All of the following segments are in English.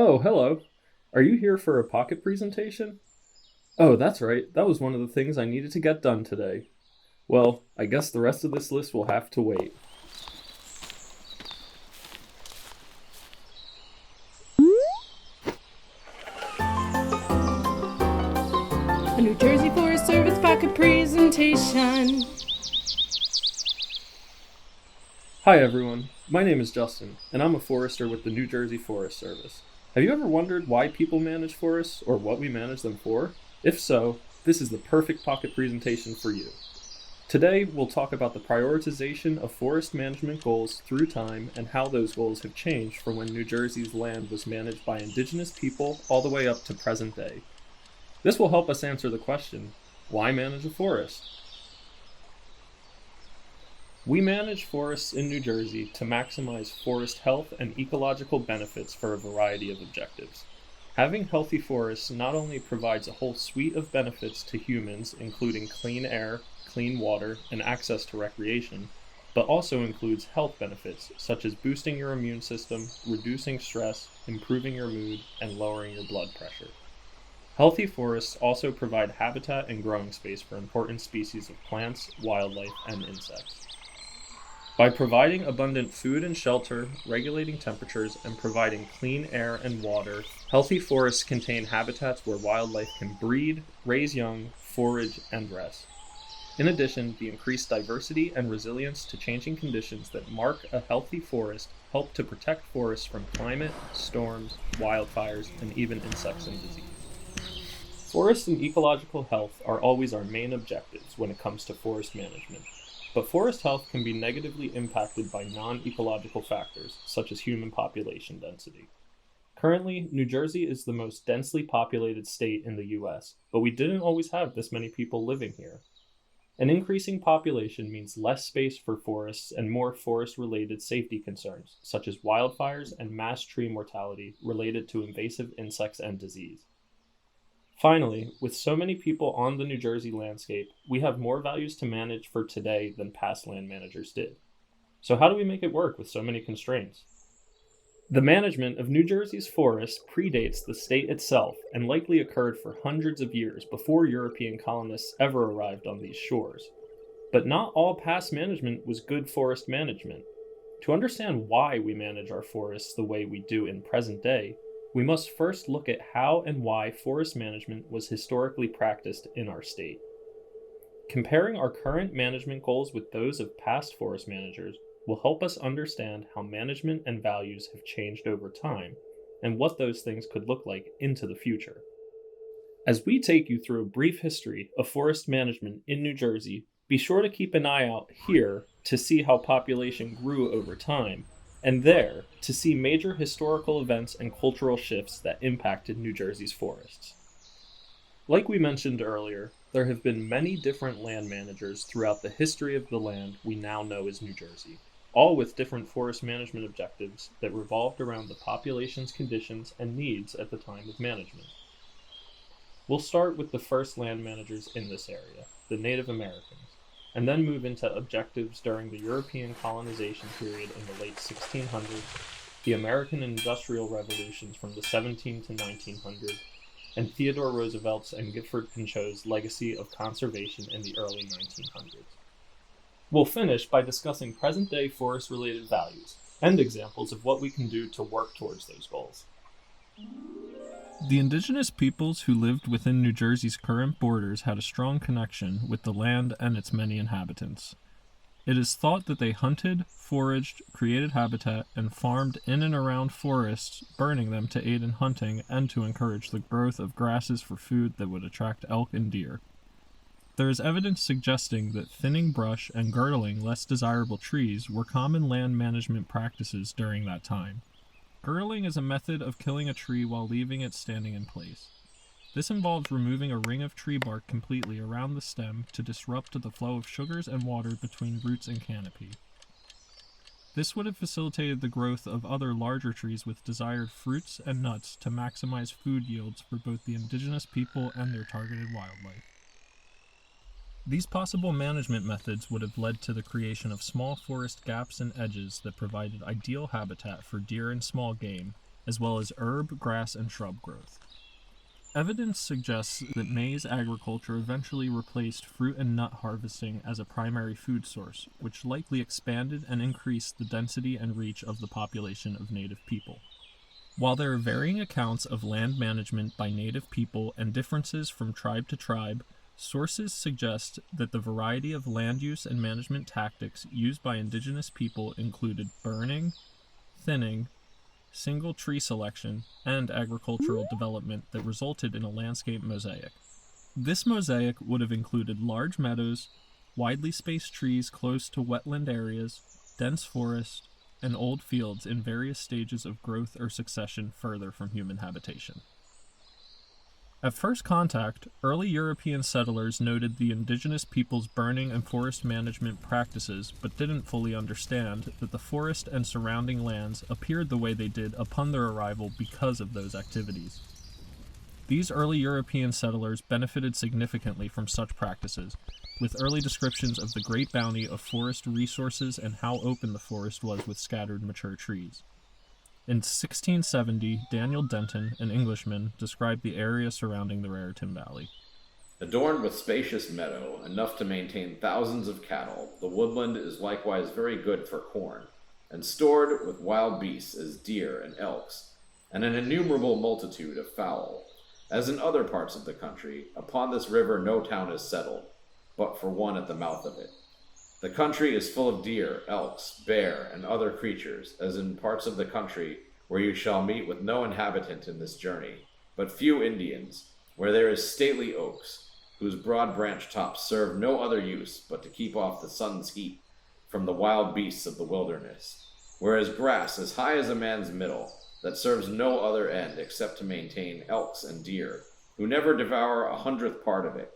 Oh, hello. Are you here for a pocket presentation? Oh, that's right. That was one of the things I needed to get done today. Well, I guess the rest of this list will have to wait. A New Jersey Forest Service pocket presentation. Hi, everyone. My name is Justin, and I'm a forester with the New Jersey Forest Service. Have you ever wondered why people manage forests or what we manage them for? If so, this is the perfect pocket presentation for you. Today, we'll talk about the prioritization of forest management goals through time and how those goals have changed from when New Jersey's land was managed by Indigenous people all the way up to present day. This will help us answer the question, why manage a forest? We manage forests in New Jersey to maximize forest health and ecological benefits for a variety of objectives. Having healthy forests not only provides a whole suite of benefits to humans, including clean air, clean water, and access to recreation, but also includes health benefits such as boosting your immune system, reducing stress, improving your mood, and lowering your blood pressure. Healthy forests also provide habitat and growing space for important species of plants, wildlife, and insects. By providing abundant food and shelter, regulating temperatures, and providing clean air and water, healthy forests contain habitats where wildlife can breed, raise young, forage, and rest. In addition, the increased diversity and resilience to changing conditions that mark a healthy forest help to protect forests from climate, storms, wildfires, and even insects and disease. Forest and ecological health are always our main objectives when it comes to forest management, but forest health can be negatively impacted by non-ecological factors, such as human population density. Currently, New Jersey is the most densely populated state in the US, but we didn't always have this many people living here. An increasing population means less space for forests and more forest-related safety concerns, such as wildfires and mass tree mortality related to invasive insects and disease. Finally, with so many people on the New Jersey landscape, we have more values to manage for today than past land managers did. So how do we make it work with so many constraints? The management of New Jersey's forests predates the state itself and likely occurred for hundreds of years before European colonists ever arrived on these shores. But not all past management was good forest management. To understand why we manage our forests the way we do in present day, we must first look at how and why forest management was historically practiced in our state. Comparing our current management goals with those of past forest managers will help us understand how management and values have changed over time and what those things could look like into the future. As we take you through a brief history of forest management in New Jersey, be sure to keep an eye out here to see how population grew over time, and there to see major historical events and cultural shifts that impacted New Jersey's forests. Like we mentioned earlier, there have been many different land managers throughout the history of the land we now know as New Jersey, all with different forest management objectives that revolved around the population's conditions and needs at the time of management. We'll start with the first land managers in this area, the Native Americans, and then move into objectives during the European colonization period in the late 1600s, the American Industrial Revolutions from the 17 to 1900s, and Theodore Roosevelt's and Gifford Pinchot's legacy of conservation in the early 1900s. We'll finish by discussing present-day forest-related values and examples of what we can do to work towards those goals. The indigenous peoples who lived within New Jersey's current borders had a strong connection with the land and its many inhabitants. It is thought that they hunted, foraged, created habitat, and farmed in and around forests, burning them to aid in hunting and to encourage the growth of grasses for food that would attract elk and deer. There is evidence suggesting that thinning brush and girdling less desirable trees were common land management practices during that time. Girdling is a method of killing a tree while leaving it standing in place. This involves removing a ring of tree bark completely around the stem to disrupt the flow of sugars and water between roots and canopy. This would have facilitated the growth of other larger trees with desired fruits and nuts to maximize food yields for both the indigenous people and their targeted wildlife. These possible management methods would have led to the creation of small forest gaps and edges that provided ideal habitat for deer and small game, as well as herb, grass, and shrub growth. Evidence suggests that maize agriculture eventually replaced fruit and nut harvesting as a primary food source, which likely expanded and increased the density and reach of the population of native people. While there are varying accounts of land management by native people and differences from tribe to tribe, sources suggest that the variety of land use and management tactics used by indigenous people included burning, thinning, single tree selection, and agricultural development that resulted in a landscape mosaic. This mosaic would have included large meadows, widely spaced trees close to wetland areas, dense forest, and old fields in various stages of growth or succession further from human habitation. At first contact, early European settlers noted the indigenous people's burning and forest management practices, but didn't fully understand that the forest and surrounding lands appeared the way they did upon their arrival because of those activities. These early European settlers benefited significantly from such practices, with early descriptions of the great bounty of forest resources and how open the forest was with scattered mature trees. In 1670, Daniel Denton, an Englishman, described the area surrounding the Raritan Valley. Adorned with spacious meadow, enough to maintain thousands of cattle, the woodland is likewise very good for corn, and stored with wild beasts as deer and elks, and an innumerable multitude of fowl. As in other parts of the country, upon this river no town is settled, but for one at the mouth of it. The country is full of deer, elks, bear, and other creatures, as in parts of the country where you shall meet with no inhabitant in this journey, but few Indians, where there is stately oaks, whose broad branch tops serve no other use but to keep off the sun's heat from the wild beasts of the wilderness, whereas grass as high as a man's middle, that serves no other end except to maintain elks and deer, who never devour 100th part of it,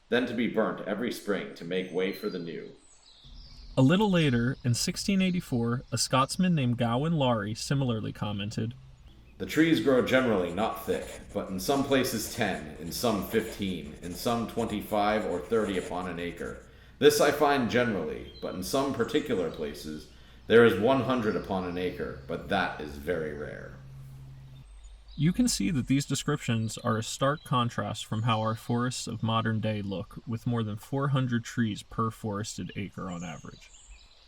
then to be burnt every spring to make way for the new. A little later, in 1684, a Scotsman named Gawain Laurie similarly commented, The trees grow generally not thick, but in some places 10, in some 15, in some 25 or 30 upon an acre. This I find generally, but in some particular places there is 100 upon an acre, but that is very rare. You can see that these descriptions are a stark contrast from how our forests of modern day look, with more than 400 trees per forested acre on average.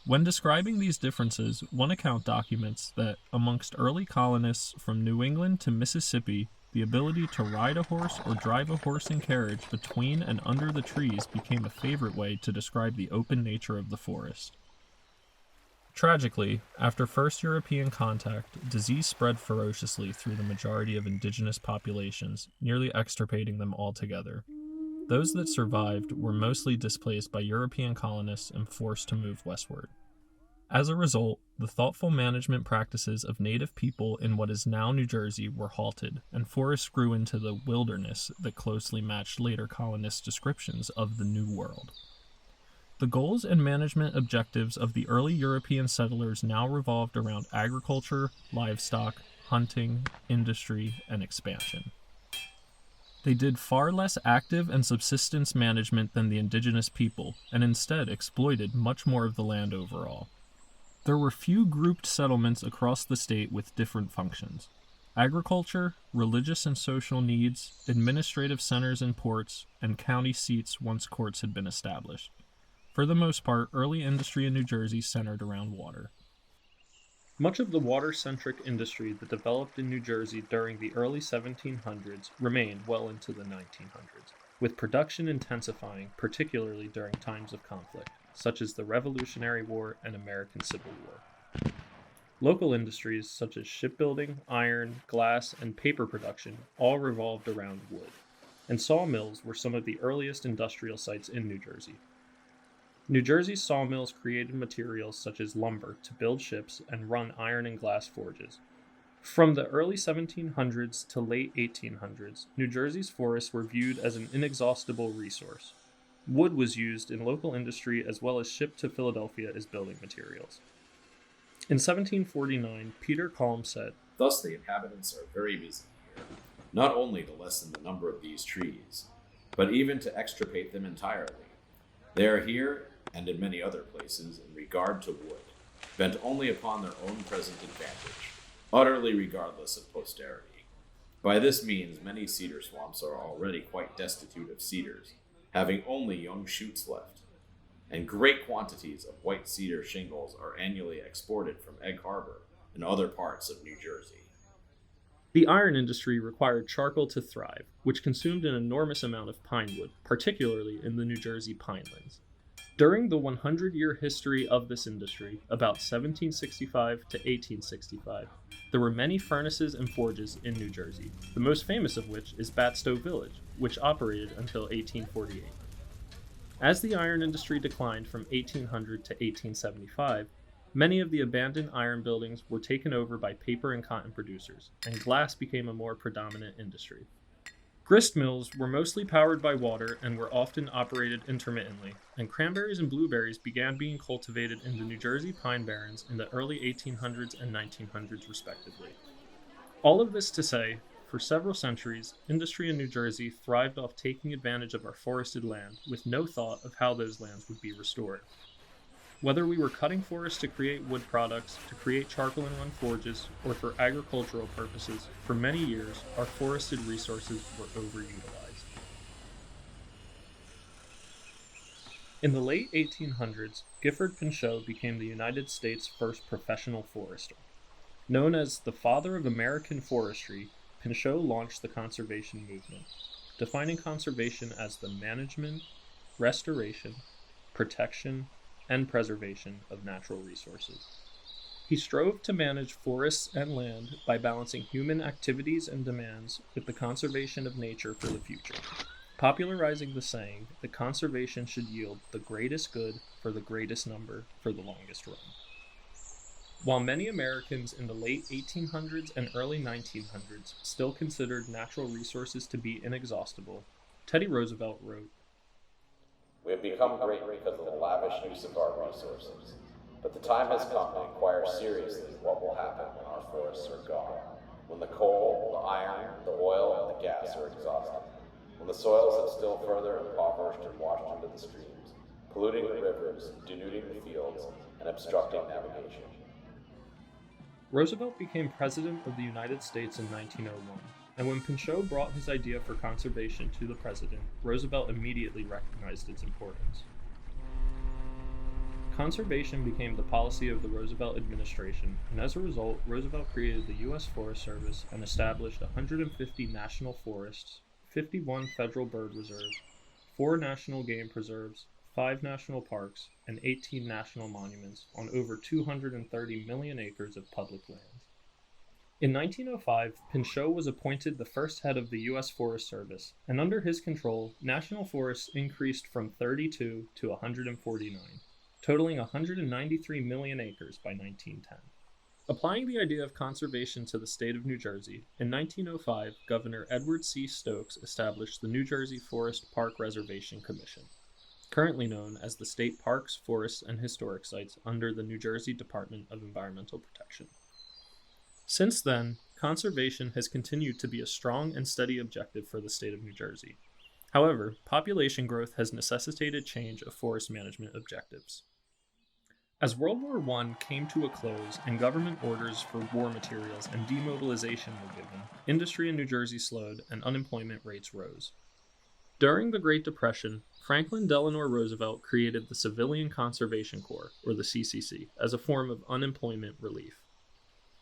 When describing these differences, one account documents that, amongst early colonists from New England to Mississippi, the ability to ride a horse or drive a horse and carriage between and under the trees became a favorite way to describe the open nature of the forest. Tragically, after first European contact, disease spread ferociously through the majority of indigenous populations, nearly extirpating them altogether. Those that survived were mostly displaced by European colonists and forced to move westward. As a result, the thoughtful management practices of native people in what is now New Jersey were halted, and forests grew into the wilderness that closely matched later colonists' descriptions of the New World. The goals and management objectives of the early European settlers now revolved around agriculture, livestock, hunting, industry, and expansion. They did far less active and subsistence management than the indigenous people, and instead exploited much more of the land overall. There were few grouped settlements across the state with different functions. Agriculture, religious and social needs, administrative centers and ports, and county seats once courts had been established. For the most part, early industry in New Jersey centered around water. Much of the water-centric industry that developed in New Jersey during the early 1700s remained well into the 1900s, with production intensifying particularly during times of conflict, such as the Revolutionary War and American Civil War. Local industries such as shipbuilding, iron, glass, and paper production all revolved around wood, and sawmills were some of the earliest industrial sites in New Jersey. New Jersey's sawmills created materials such as lumber to build ships and run iron and glass forges. From the early 1700s to late 1800s, New Jersey's forests were viewed as an inexhaustible resource. Wood was used in local industry as well as shipped to Philadelphia as building materials. In 1749, Peter Kalm said, Thus the inhabitants are very busy here, not only to lessen the number of these trees, but even to extirpate them entirely. They are here, and in many other places, in regard to wood, bent only upon their own present advantage, utterly regardless of posterity. By this means, many cedar swamps are already quite destitute of cedars, having only young shoots left, and great quantities of white cedar shingles are annually exported from Egg Harbor and other parts of New Jersey. The iron industry required charcoal to thrive, which consumed an enormous amount of pine wood, particularly in the New Jersey pinelands. During the 100-year history of this industry, about 1765 to 1865, there were many furnaces and forges in New Jersey, the most famous of which is Batstow Village, which operated until 1848. As the iron industry declined from 1800 to 1875, many of the abandoned iron buildings were taken over by paper and cotton producers, and glass became a more predominant industry. Grist mills were mostly powered by water and were often operated intermittently, and cranberries and blueberries began being cultivated in the New Jersey pine barrens in the early 1800s and 1900s, respectively. All of this to say, for several centuries, industry in New Jersey thrived off taking advantage of our forested land with no thought of how those lands would be restored. Whether we were cutting forests to create wood products, to create charcoal and run forges, or for agricultural purposes, for many years, our forested resources were overutilized. In the late 1800s, Gifford Pinchot became the United States' first professional forester. Known as the father of American forestry, Pinchot launched the conservation movement, defining conservation as the management, restoration, protection, and preservation of natural resources. He strove to manage forests and land by balancing human activities and demands with the conservation of nature for the future, popularizing the saying that conservation should yield the greatest good for the greatest number for the longest run. While many Americans in the late 1800s and early 1900s still considered natural resources to be inexhaustible, Teddy Roosevelt wrote, "We have become great because of the lavish use of our resources, but the time has come to inquire seriously what will happen when our forests are gone, when the coal, the iron, the oil, and the gas are exhausted, when the soils have still further impoverished and washed into the streams, polluting the rivers, denuding the fields, and obstructing navigation." Roosevelt became President of the United States in 1901, and when Pinchot brought his idea for conservation to the President, Roosevelt immediately recognized its importance. Conservation became the policy of the Roosevelt administration, and as a result, Roosevelt created the U.S. Forest Service and established 150 national forests, 51 federal bird reserves, 4 national game preserves, 5 national parks, and 18 national monuments on over 230 million acres of public lands. In 1905, Pinchot was appointed the first head of the U.S. Forest Service, and under his control, national forests increased from 32 to 149, totaling 193 million acres by 1910. Applying the idea of conservation to the state of New Jersey, in 1905, Governor Edward C. Stokes established the New Jersey Forest Park Reservation Commission, currently known as the State Parks, Forests, and Historic Sites under the New Jersey Department of Environmental Protection. Since then, conservation has continued to be a strong and steady objective for the state of New Jersey. However, population growth has necessitated change of forest management objectives. As World War I came to a close and government orders for war materials and demobilization were given, industry in New Jersey slowed and unemployment rates rose. During the Great Depression, Franklin Delano Roosevelt created the Civilian Conservation Corps, or the CCC, as a form of unemployment relief.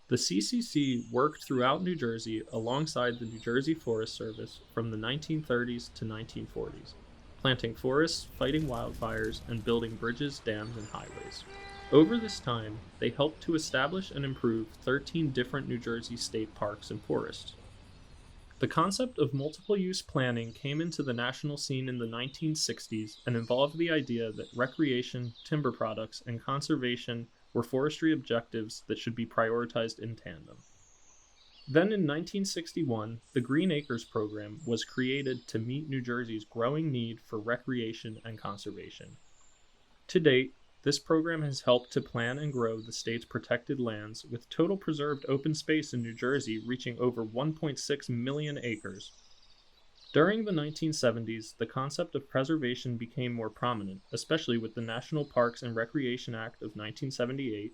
The CCC worked throughout New Jersey alongside the New Jersey Forest Service from the 1930s to 1940s, planting forests, fighting wildfires, and building bridges, dams, and highways. Over this time, they helped to establish and improve 13 different New Jersey state parks and forests. The concept of multiple-use planning came into the national scene in the 1960s and involved the idea that recreation, timber products, and conservation were forestry objectives that should be prioritized in tandem. Then in 1961, the Green Acres program was created to meet New Jersey's growing need for recreation and conservation. To date, this program has helped to plan and grow the state's protected lands, with total preserved open space in New Jersey reaching over 1.6 million acres. During the 1970s, the concept of preservation became more prominent, especially with the National Parks and Recreation Act of 1978,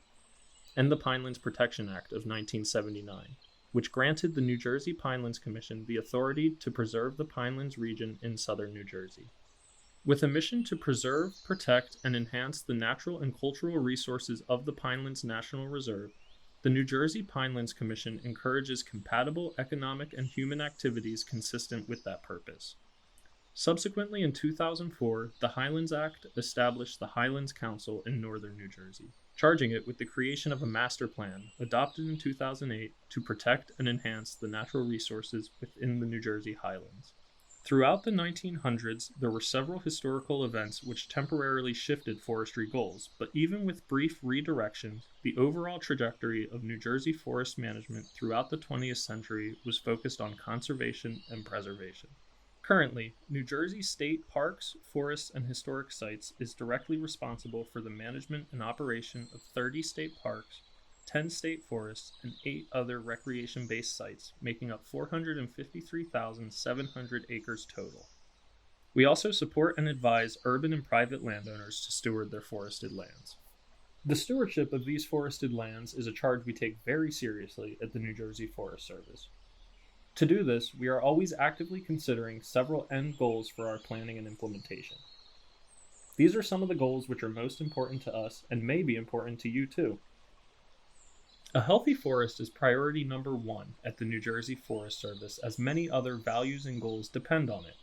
and the Pinelands Protection Act of 1979, which granted the New Jersey Pinelands Commission the authority to preserve the Pinelands region in southern New Jersey. With a mission to preserve, protect, and enhance the natural and cultural resources of the Pinelands National Reserve, the New Jersey Pinelands Commission encourages compatible economic and human activities consistent with that purpose. Subsequently, in 2004, the Highlands Act established the Highlands Council in northern New Jersey, charging it with the creation of a master plan adopted in 2008 to protect and enhance the natural resources within the New Jersey Highlands. Throughout the 1900s, there were several historical events which temporarily shifted forestry goals, but even with brief redirection, the overall trajectory of New Jersey forest management throughout the 20th century was focused on conservation and preservation. Currently, New Jersey state parks, forests, and historic sites is directly responsible for the management and operation of 30 state parks, 10 state forests, and 8 other recreation-based sites, making up 453,700 acres total. We also support and advise urban and private landowners to steward their forested lands. The stewardship of these forested lands is a charge we take very seriously at the New Jersey Forest Service. To do this, we are always actively considering several end goals for our planning and implementation. These are some of the goals which are most important to us and may be important to you too. A healthy forest is priority number 1 at the New Jersey Forest Service, as many other values and goals depend on it.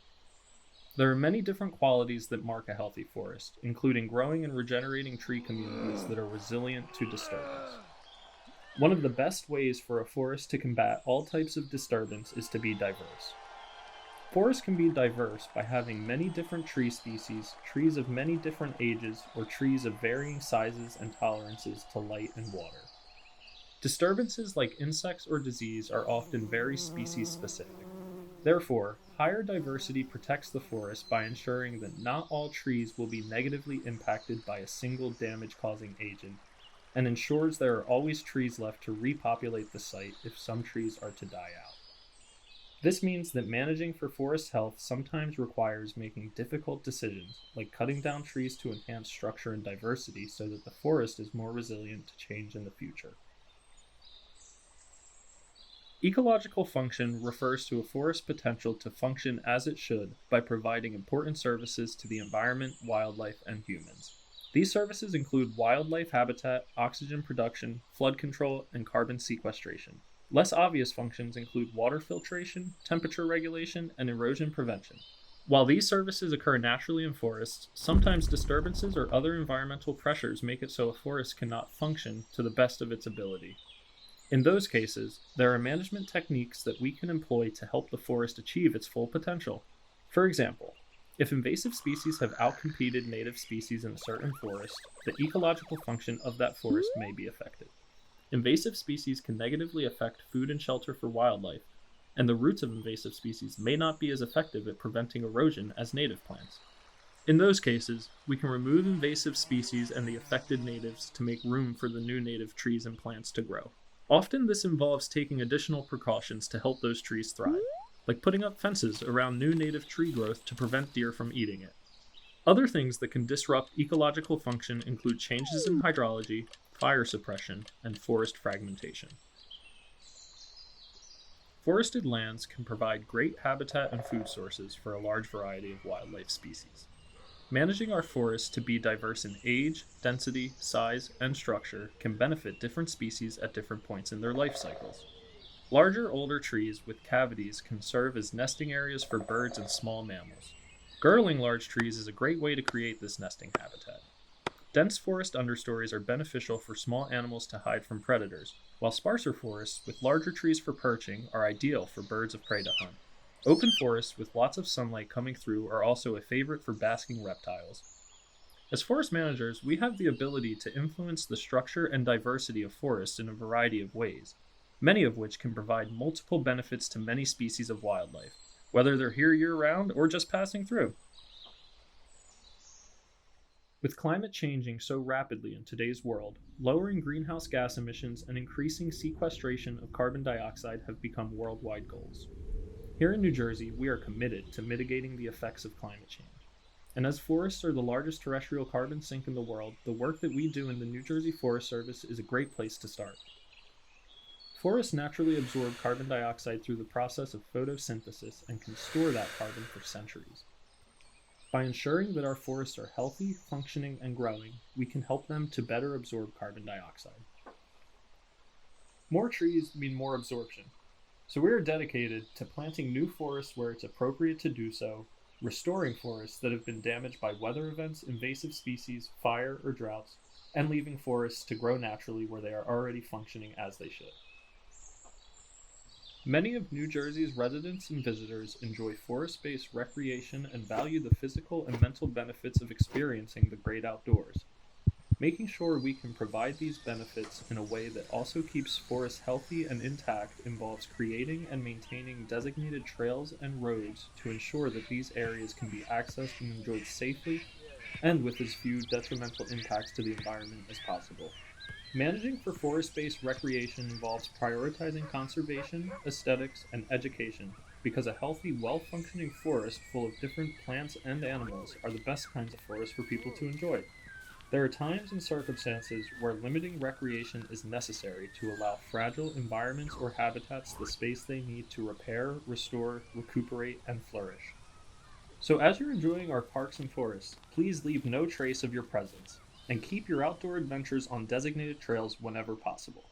There are many different qualities that mark a healthy forest, including growing and regenerating tree communities that are resilient to disturbance. One of the best ways for a forest to combat all types of disturbance is to be diverse. Forests can be diverse by having many different tree species, trees of many different ages, or trees of varying sizes and tolerances to light and water. Disturbances like insects or disease are often very species specific. Therefore, higher diversity protects the forest by ensuring that not all trees will be negatively impacted by a single damage-causing agent, and ensures there are always trees left to repopulate the site if some trees are to die out. This means that managing for forest health sometimes requires making difficult decisions, like cutting down trees to enhance structure and diversity so that the forest is more resilient to change in the future. Ecological function refers to a forest's potential to function as it should by providing important services to the environment, wildlife, and humans. These services include wildlife habitat, oxygen production, flood control, and carbon sequestration. Less obvious functions include water filtration, temperature regulation, and erosion prevention. While these services occur naturally in forests, sometimes disturbances or other environmental pressures make it so a forest cannot function to the best of its ability. In those cases, there are management techniques that we can employ to help the forest achieve its full potential. For example, if invasive species have outcompeted native species in a certain forest, the ecological function of that forest may be affected. Invasive species can negatively affect food and shelter for wildlife, and the roots of invasive species may not be as effective at preventing erosion as native plants. In those cases, we can remove invasive species and the affected natives to make room for the new native trees and plants to grow. Often this involves taking additional precautions to help those trees thrive, like putting up fences around new native tree growth to prevent deer from eating it. Other things that can disrupt ecological function include changes in hydrology, fire suppression, and forest fragmentation. Forested lands can provide great habitat and food sources for a large variety of wildlife species. Managing our forests to be diverse in age, density, size, and structure can benefit different species at different points in their life cycles. Larger, older trees with cavities can serve as nesting areas for birds and small mammals. Girdling large trees is a great way to create this nesting habitat. Dense forest understories are beneficial for small animals to hide from predators, while sparser forests with larger trees for perching are ideal for birds of prey to hunt. Open forests with lots of sunlight coming through are also a favorite for basking reptiles. As forest managers, we have the ability to influence the structure and diversity of forests in a variety of ways, many of which can provide multiple benefits to many species of wildlife, whether they're here year-round or just passing through. With climate changing so rapidly in today's world, lowering greenhouse gas emissions and increasing sequestration of carbon dioxide have become worldwide goals. Here in New Jersey, we are committed to mitigating the effects of climate change. And as forests are the largest terrestrial carbon sink in the world, the work that we do in the New Jersey Forest Service is a great place to start. Forests naturally absorb carbon dioxide through the process of photosynthesis and can store that carbon for centuries. By ensuring that our forests are healthy, functioning, and growing, we can help them to better absorb carbon dioxide. More trees mean more absorption. So we are dedicated to planting new forests where it's appropriate to do so, restoring forests that have been damaged by weather events, invasive species, fire, or droughts, and leaving forests to grow naturally where they are already functioning as they should. Many of New Jersey's residents and visitors enjoy forest-based recreation and value the physical and mental benefits of experiencing the great outdoors. Making sure we can provide these benefits in a way that also keeps forests healthy and intact involves creating and maintaining designated trails and roads to ensure that these areas can be accessed and enjoyed safely and with as few detrimental impacts to the environment as possible. Managing for forest-based recreation involves prioritizing conservation, aesthetics, and education, because a healthy, well-functioning forest full of different plants and animals are the best kinds of forests for people to enjoy. There are times and circumstances where limiting recreation is necessary to allow fragile environments or habitats the space they need to repair, restore, recuperate, and flourish. So as you're enjoying our parks and forests, please leave no trace of your presence, and keep your outdoor adventures on designated trails whenever possible.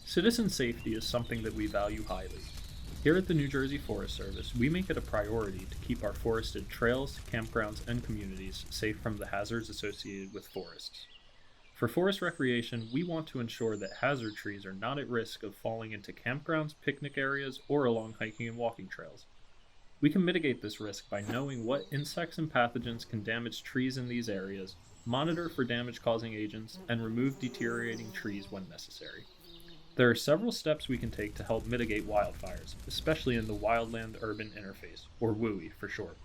Citizen safety is something that we value highly. Here at the New Jersey Forest Service, we make it a priority to keep our forested trails, campgrounds, and communities safe from the hazards associated with forests. For forest recreation, we want to ensure that hazard trees are not at risk of falling into campgrounds, picnic areas, or along hiking and walking trails. We can mitigate this risk by knowing what insects and pathogens can damage trees in these areas, monitor for damage-causing agents, and remove deteriorating trees when necessary. There are several steps we can take to help mitigate wildfires, especially in the wildland-urban interface, or WUI for short.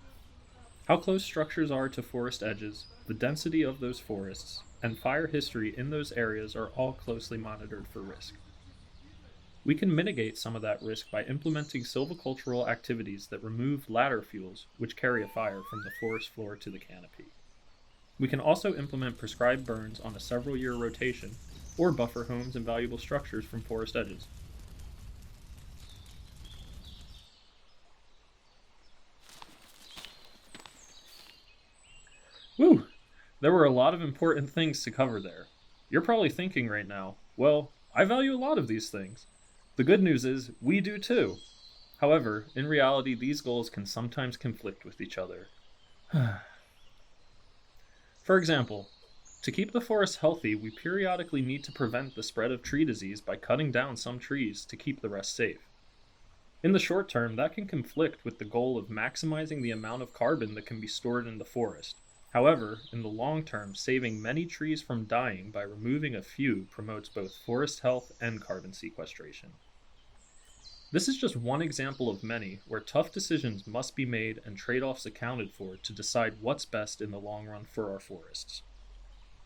How close structures are to forest edges, the density of those forests, and fire history in those areas are all closely monitored for risk. We can mitigate some of that risk by implementing silvicultural activities that remove ladder fuels, which carry a fire from the forest floor to the canopy. We can also implement prescribed burns on a several-year rotation, or buffer homes and valuable structures from forest edges. Whew! There were a lot of important things to cover there. You're probably thinking right now, well, I value a lot of these things. The good news is, we do too. However, in reality, these goals can sometimes conflict with each other. For example, to keep the forest healthy, we periodically need to prevent the spread of tree disease by cutting down some trees to keep the rest safe. In the short term, that can conflict with the goal of maximizing the amount of carbon that can be stored in the forest. However, in the long term, saving many trees from dying by removing a few promotes both forest health and carbon sequestration. This is just one example of many where tough decisions must be made and trade-offs accounted for to decide what's best in the long run for our forests.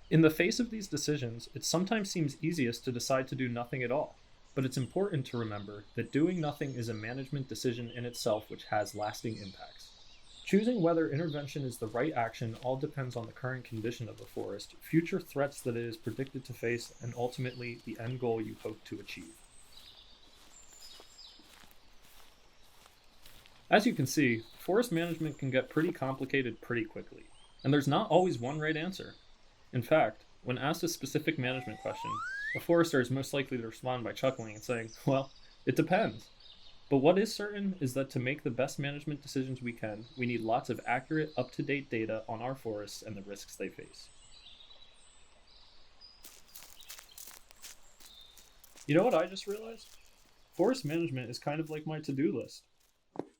In the face of these decisions, it sometimes seems easiest to decide to do nothing at all, but it's important to remember that doing nothing is a management decision in itself which has lasting impacts. Choosing whether intervention is the right action all depends on the current condition of the forest, future threats that it is predicted to face, and ultimately the end goal you hope to achieve. As you can see, forest management can get pretty complicated pretty quickly, and there's not always one right answer. In fact, when asked a specific management question, a forester is most likely to respond by chuckling and saying, well, it depends. But what is certain is that to make the best management decisions we can, we need lots of accurate, up-to-date data on our forests and the risks they face. You know what I just realized? Forest management is kind of like my to-do list.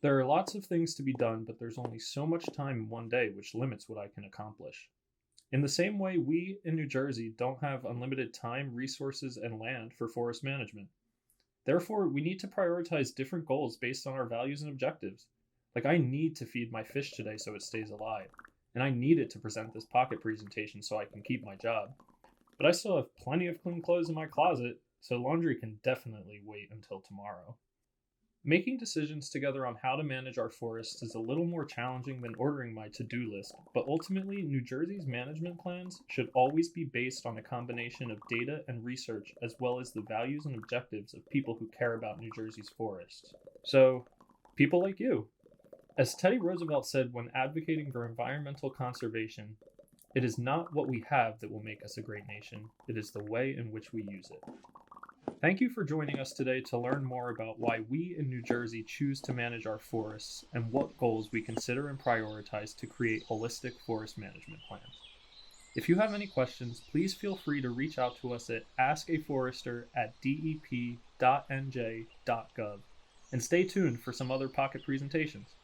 There are lots of things to be done, but there's only so much time in one day, which limits what I can accomplish. In the same way, we in New Jersey don't have unlimited time, resources, and land for forest management. Therefore, we need to prioritize different goals based on our values and objectives. Like, I need to feed my fish today so it stays alive, and I need it to present this pocket presentation so I can keep my job. But I still have plenty of clean clothes in my closet, so laundry can definitely wait until tomorrow. Making decisions together on how to manage our forests is a little more challenging than ordering my to-do list, but ultimately, New Jersey's management plans should always be based on a combination of data and research, as well as the values and objectives of people who care about New Jersey's forests. So, people like you. As Teddy Roosevelt said when advocating for environmental conservation, it is not what we have that will make us a great nation, it is the way in which we use it. Thank you for joining us today to learn more about why we in New Jersey choose to manage our forests and what goals we consider and prioritize to create holistic forest management plans. If you have any questions, please feel free to reach out to us at askaforester@dep.nj.gov and stay tuned for some other pocket presentations.